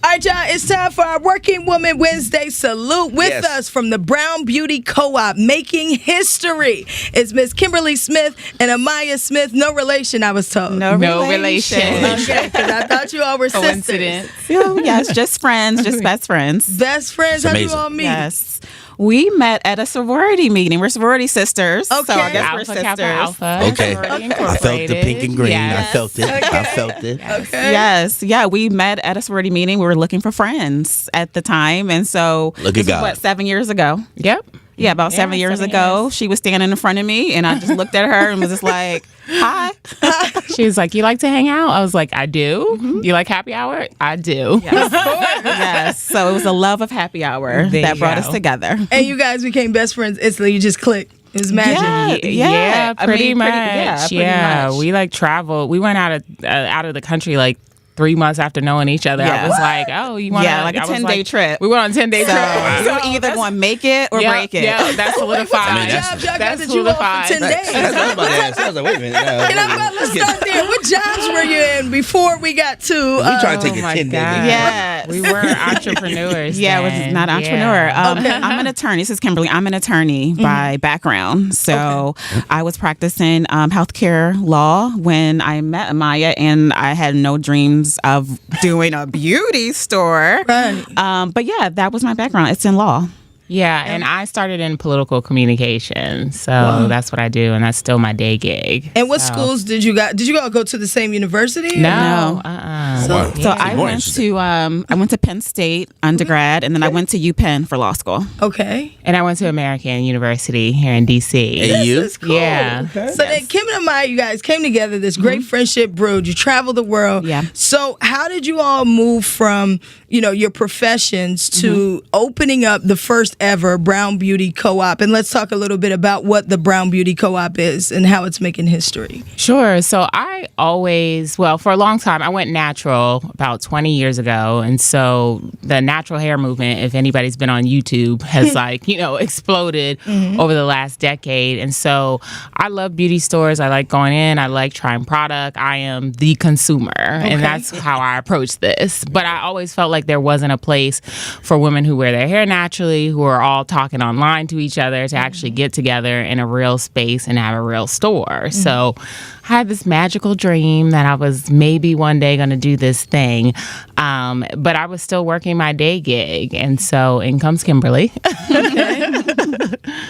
All right, y'all, it's time for our Working Woman Wednesday salute. With us from the Brown Beauty Co-op, making history, it's Miss Kimberly Smith and Amaya Smith. No relation, I was told. No relation. Okay, because I thought you all were Coincidence. sisters. Yes, just friends, just best friends. Best friends, how do you all meet? Yes. We met at a sorority meeting. We're sorority sisters. Okay. So I guess Alpha, we're sisters. Kappa, Alpha. Okay. I felt the pink and green. Yes. I felt it. I felt it. Okay. Yes. Yeah, we met at a sorority meeting. We were looking for friends at the time. And so, Look at this was, God. 7 years ago? Yep. Yeah, about 7 years 7 ago. years. She was standing in front of me, and I just looked at her and was just like, hi. She was like, "You like to hang out?" I was like, "I do." Mm-hmm. You like happy hour? I do. Yes. So it was the love of happy hour There that you brought go. us together. And you guys became best friends instantly. You just clicked. It was magic. Yeah. I Pretty mean, much. pretty much. We like traveled. We went out of the country like 3 months after knowing each other. Yeah. I was like, "Oh, you want?" Yeah, like a 10-day trip. We went on a 10-day So trip. you're either going to make it or break it. Yeah, that's solidified. I mean, that's- Jobs y'all got that's that you off solidified. for 10 days. That's what I was about to ask. I was like, wait a minute. And I'm about to start there. What jobs were you in before we got to? We trying to take Oh my a 10 God. days. Yes. We were entrepreneurs. Yeah, I was then. not an entrepreneur. Yeah. I'm an attorney. This is Kimberly. I'm an attorney by background. So I was practicing healthcare law when I met Amaya, and I had no dreams of doing a beauty store. Right. But yeah, that was my background. It's in law. Yeah, and I started in political communication, so that's what I do, and that's still my day gig. And what So- schools did you got? Did you all go to the same university? No. No. Wow. So I More went interesting. to I went to Penn State undergrad, and then I went to UPenn for law school. Okay. And I went to American University here in D.C. Hey, you? This is cool. Yeah. So then Kim and Amaya, you guys came together, this great friendship brewed. You traveled the world. Yeah. So how did you all move from, your professions to opening up the first ever Brown Beauty Co-op? And let's talk a little bit about what the Brown Beauty Co-op is and how it's making history. Sure. So I always, for a long time, I went natural about 20 years ago. And so the natural hair movement, if anybody's been on YouTube, has exploded over the last decade. And so I love beauty stores. I like going in. I like trying product. I am the consumer. And that's how I approach this. But I always felt like there wasn't a place for women who wear their hair naturally, who are all talking online to each other, to actually get together in a real space and have a real store. So I had this magical dream that I was maybe one day going to do this thing. But I was still working my day gig. And so in comes Kimberly.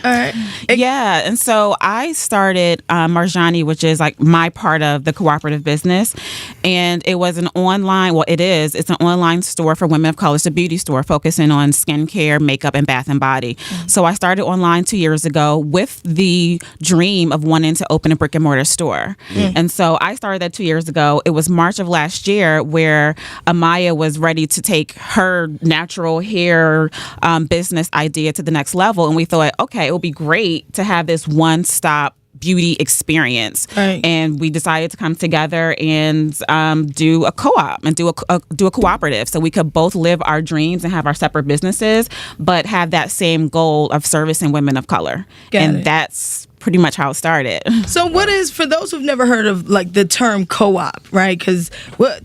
All right. Yeah, and so I started Marjani, which is like my part of the cooperative business, and it was an online. Well, it's an online store for women of color. It's a beauty store focusing on skincare, makeup, and bath and body. So I started online 2 years ago with the dream of wanting to open a brick and mortar store, and so I started that 2 years ago. It was March of last year where Amaya was ready to take her natural hair business idea to the next level, and we thought, okay, it would be great to have this one-stop beauty experience. Right. And we decided to come together and do a co-op and do a cooperative, so we could both live our dreams and have our separate businesses, but have that same goal of servicing women of color. Got it. That's pretty much how it started. So what is, for those who've never heard of like the term co-op, right? Because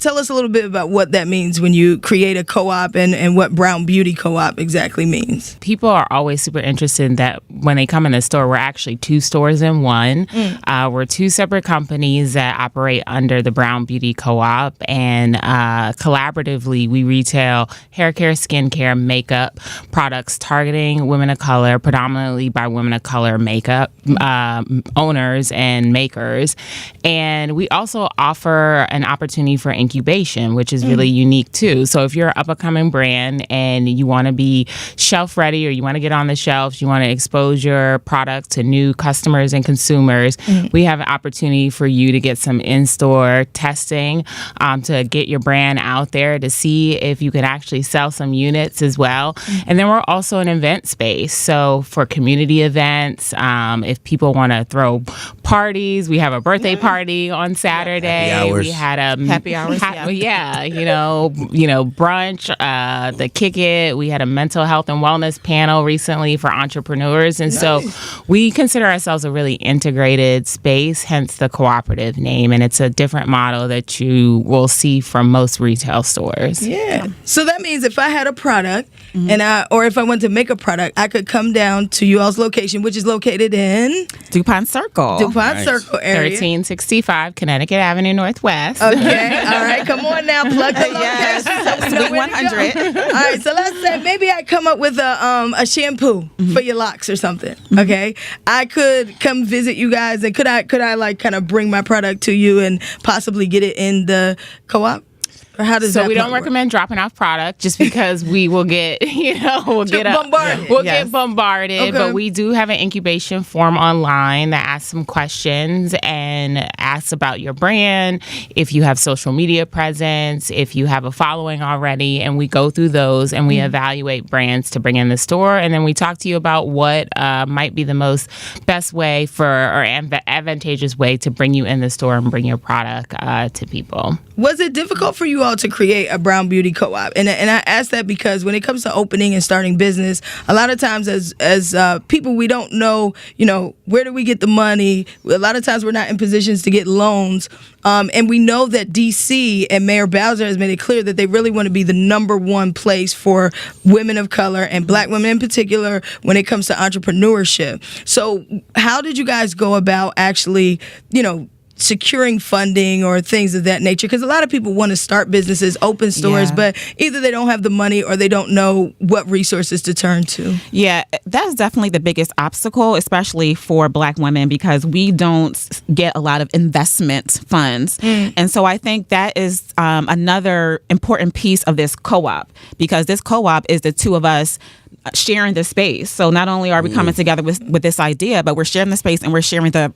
tell us a little bit about what that means when you create a co-op and what Brown Beauty Co-op exactly means. People are always super interested in that when they come in the store. We're actually two stores in one. We're two separate companies that operate under the Brown Beauty Co-op, and collaboratively we retail hair care, skincare, makeup products targeting women of color, predominantly by women of color makeup owners and makers. And we also offer an opportunity for incubation, which is really unique too. So if you're an up-and-coming brand and you want to be shelf ready, or you want to get on the shelves, you want to expose your product to new customers and consumers, we have an opportunity for you to get some in-store testing, to get your brand out there, to see if you can actually sell some units as well. And then we're also an event space. So for community events, if people people want to throw parties. We have a birthday party on Saturday. Happy hours. We had a Happy hours, brunch, the Kick It. We had a mental health and wellness panel recently for entrepreneurs. And so we consider ourselves a really integrated space, hence the cooperative name. And it's a different model that you will see from most retail stores. Yeah. So that means if I had a product or if I wanted to make a product, I could come down to you all's location, which is located in DuPont Circle. Circle area. 1365 Connecticut Avenue Northwest. Okay. All right. Come on now. Plug the location. Yes. So we know Suite where to go. 100. All right. So let's say maybe I come up with a shampoo for your locks or something. Okay. I could come visit you guys, and could I like kind of bring my product to you and possibly get it in the co-op? Or how does So that we don't work? recommend dropping off product just because we will get, bombarded. Get bombarded. Okay. But we do have an incubation form online that asks some questions and asks about your brand, if you have social media presence, if you have a following already, and we go through those and we evaluate brands to bring in the store, and then we talk to you about what might be the best way or advantageous way to bring you in the store and bring your product to people. Was it difficult for you all to create a brown beauty co-op? And I ask that because when it comes to opening and starting business, a lot of times as people, we don't know, where do we get the money? A lot of times we're not in positions to get loans. And we know that DC and Mayor Bowser has made it clear that they really want to be the number one place for women of color and Black women in particular when it comes to entrepreneurship. So how did you guys go about actually, securing funding or things of that nature? Because a lot of people want to start businesses, open stores, but either they don't have the money or they don't know what resources to turn to. Yeah, that's definitely the biggest obstacle, especially for Black women, because we don't get a lot of investment funds. And so I think that is another important piece of this co-op, because this co-op is the two of us sharing the space. So not only are we coming together with this idea, but we're sharing the space and we're sharing the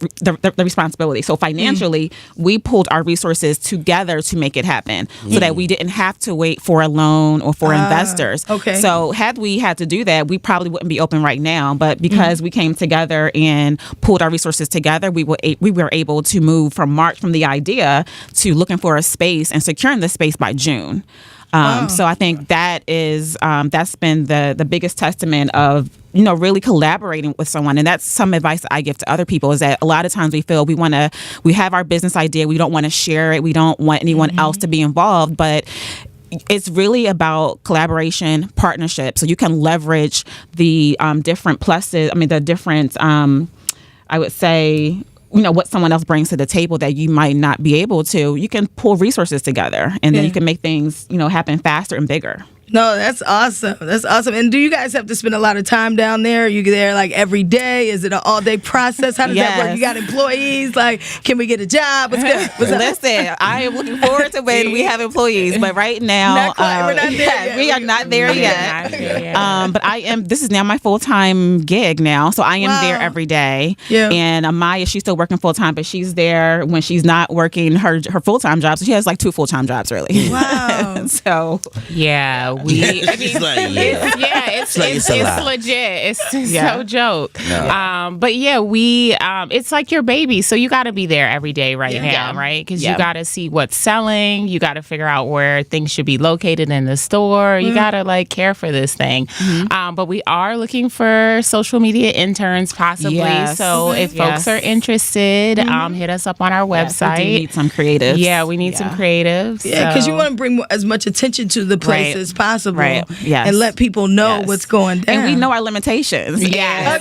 responsibility. So financially, we pulled our resources together to make it happen so that we didn't have to wait for a loan or for investors. Okay. So had we had to do that, we probably wouldn't be open right now. But because we came together and pulled our resources together, we were able to move from the idea to looking for a space and securing the space by June. So I think that is that's been the biggest testament of really collaborating with someone. And that's some advice that I give to other people, is that a lot of times we feel we have our business idea, we don't want to share it, we don't want anyone else to be involved, but it's really about collaboration, partnership. So you can leverage the different pluses. The different I would say, what someone else brings to the table that you might not be able to. You can pull resources together, and then you can make things, happen faster and bigger. No, that's awesome. That's awesome. And do you guys have to spend a lot of time down there? Are you there like every day? Is it an all-day process? How does that work? You got employees? Like, can we get a job? What's good? Listen, I am looking forward to when we have employees, but right now, not quite. We're not there yet. We are not there yet. But this is now my full-time gig now, so I am there every day. Yeah. And Amaya, she's still working full-time, but she's there when she's not working her full-time job. So she has like 2 full-time jobs, really. Wow. So yeah. It's legit. It's no joke. No. But it's like your baby. So you got to be there every day now, right? Because you got to see what's selling. You got to figure out where things should be located in the store. You got to care for this thing. But we are looking for social media interns possibly. Yes. So if folks are interested, hit us up on our website. We do need some creatives. Yeah, we need some creatives. Yeah, because you want to bring as much attention to the place as possible. Right. Yes. And let people know what's going down. And we know our limitations. Yes.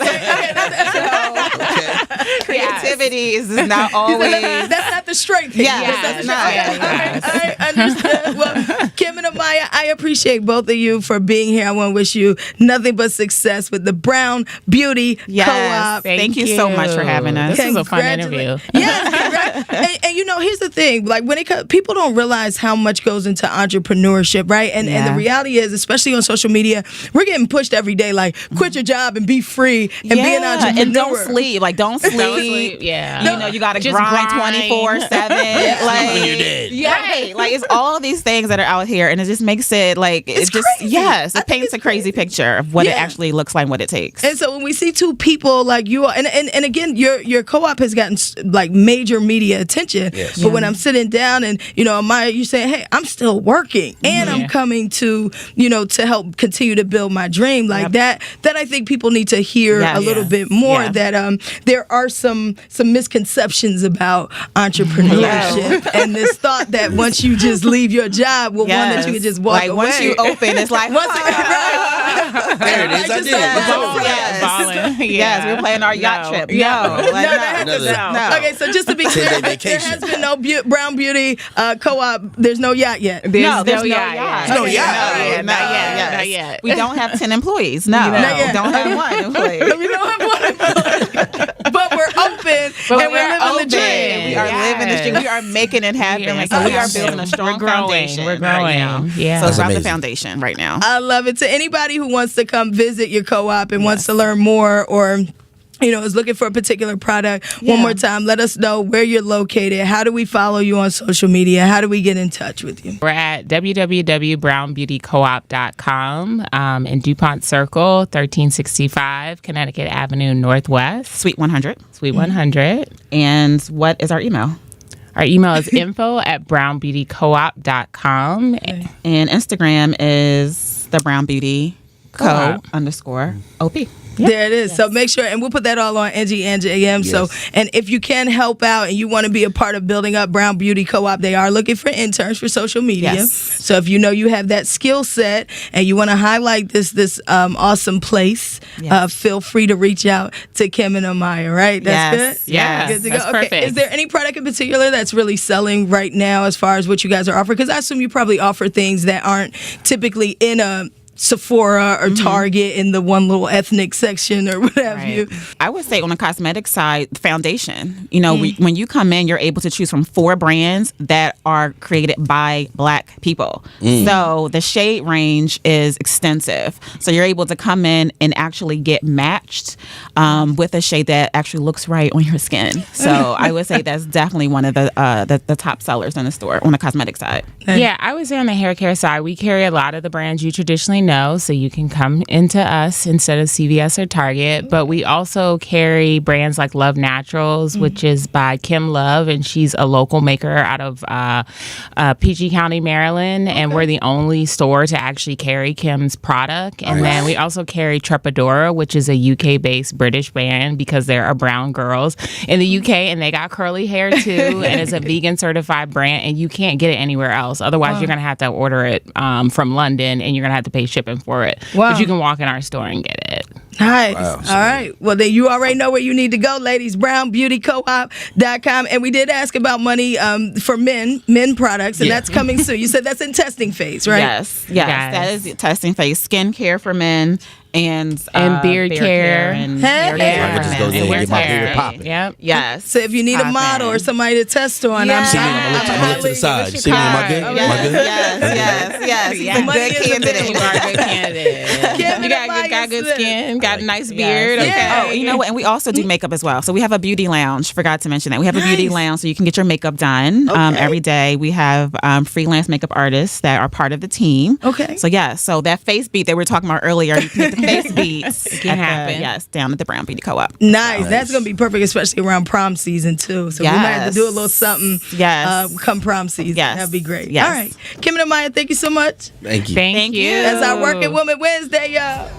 Creativity is not always. That's not the strength. That's not. I understand. Well, Kim and Amaya, I appreciate both of you for being here. I want to wish you nothing but success with the Brown Beauty Co-op. Thank you so much for having us. This was a fun interview. Yes, and here's the thing: like when people don't realize how much goes into entrepreneurship, right? And the reality is, especially on social media, we're getting pushed every day. Like, quit your job and be free and be an entrepreneur. And don't sleep. Like, don't sleep. Yeah. You got to grind 24/7. 24/7. Like, when you're dead. Right. Like, it's all these things that are out here, and it just makes it like It's it just crazy. it paints a crazy picture of what it Yeah. actually looks like, what it takes. And so when we see two people like you are, and again, your co-op has gotten like major media attention. Yes. But when I'm sitting down and Amaya, you say, hey, I'm still working and I'm coming to to help continue to build my dream like that. That I think people need to hear Yes. a little bit more. Yeah. That there are some misconceptions about entrepreneurship and this thought that once you just leave your job, one that you can just walk like away. once you open, it's like There it is. I did it. Yes. Balling. Yes, we're playing our yacht trip. Yeah. No, like, Another- Okay, so just to be clear, 10-day there vacation. has been no Brown Beauty co-op. There's no yacht yet. there's no yacht. yacht. No yacht. Not yet. Yes. Not yet. We don't have 10 employees. No, Not yet. we don't have one employee. We don't have one, but we're open and we're living the dream. We are living the dream. We are making it happen. So we are building a strong foundation. We're growing. Right now. Yeah. So it's about the amazing. foundation right now. I love it. To anybody who wants to come visit your co-op and wants to learn more or is looking for a particular product, one more time, let us know where you're located. How do we follow you on social media? How do we get in touch with you? We're at www.brownbeautycoop.com in DuPont Circle, 1365 Connecticut Avenue Northwest, Suite 100. Suite 100. And what is our email? Our email is info@brownbeautycoop.com. And Instagram is the Brown Beauty Co-op. _OP. There it is. So make sure, and we'll put that all on Angie Ange AM. Yes. So, and if you can help out and you want to be a part of building up Brown Beauty Co-op, they are looking for interns for social media. Yes. So if you have that skill set and you want to highlight this awesome place, Yes. feel free to reach out to Kim and Amaya. Right? That's Yes. good. Yes. Good to That's go. Okay. perfect. Is there any product in particular that's really selling right now as far as what you guys are offering? Because I assume you probably offer things that aren't typically in a Sephora or Target in the one little ethnic section or what have you. I would say on the cosmetic side, foundation. When you come in, you're able to choose from 4 brands that are created by Black people. So the shade range is extensive. So you're able to come in and actually get matched with a shade that actually looks right on your skin. So I would say that's definitely one of the top sellers in the store on the cosmetic side. Yeah, I would say on the hair care side, we carry a lot of the brands you traditionally know, so you can come into us instead of CVS or Target. But we also carry brands like Love Naturals, which is by Kim Love, and she's a local maker out of PG County, Maryland, and we're the only store to actually carry Kim's product. And then we also carry Trepadora, which is a UK-based British brand because there are brown girls in the UK, and they got curly hair too, and it's a vegan certified brand, and you can't get it anywhere else. Otherwise, you're going to have to order it from London, and you're going to have to pay shipping for it. Wow. But you can walk in our store and get it. Nice. Wow, All right. Well, then you already know where you need to go, ladies. BrownBeautyCoop.com. And we did ask about money for men products, and that's coming soon. You said that's in testing phase, right? Yes. That is the testing phase. Skincare for men and beard care. and Hey. hair care I for can just men. go there and Wear get my hair. beard popping. Yep. Yes. So if you need a model or somebody to test on, Yes. See me, I'm gonna look to the side. You see me? Am I good? Am I good? Yes. He's a Money good is a candidate. You are a good candidate. Kim You got and good Amaya skin, got a nice beard. Yes. Okay. Oh, you know what? And we also do makeup as well. So we have a beauty lounge. Forgot to mention that. We have a beauty lounge so you can get your makeup done every day. We have freelance makeup artists that are part of the team. Okay. So so that face beat that we were talking about earlier, you can get the face beats. It can happen. Down at the Brown Beauty Co-op. Nice. That's going to be perfect, especially around prom season, too. So we might have to do a little something come prom season. Yes. That'd be great. Yes. All right. Kim and Amaya, thank you so much. Thank you. Thank you. That's our Working Woman Wednesday, y'all.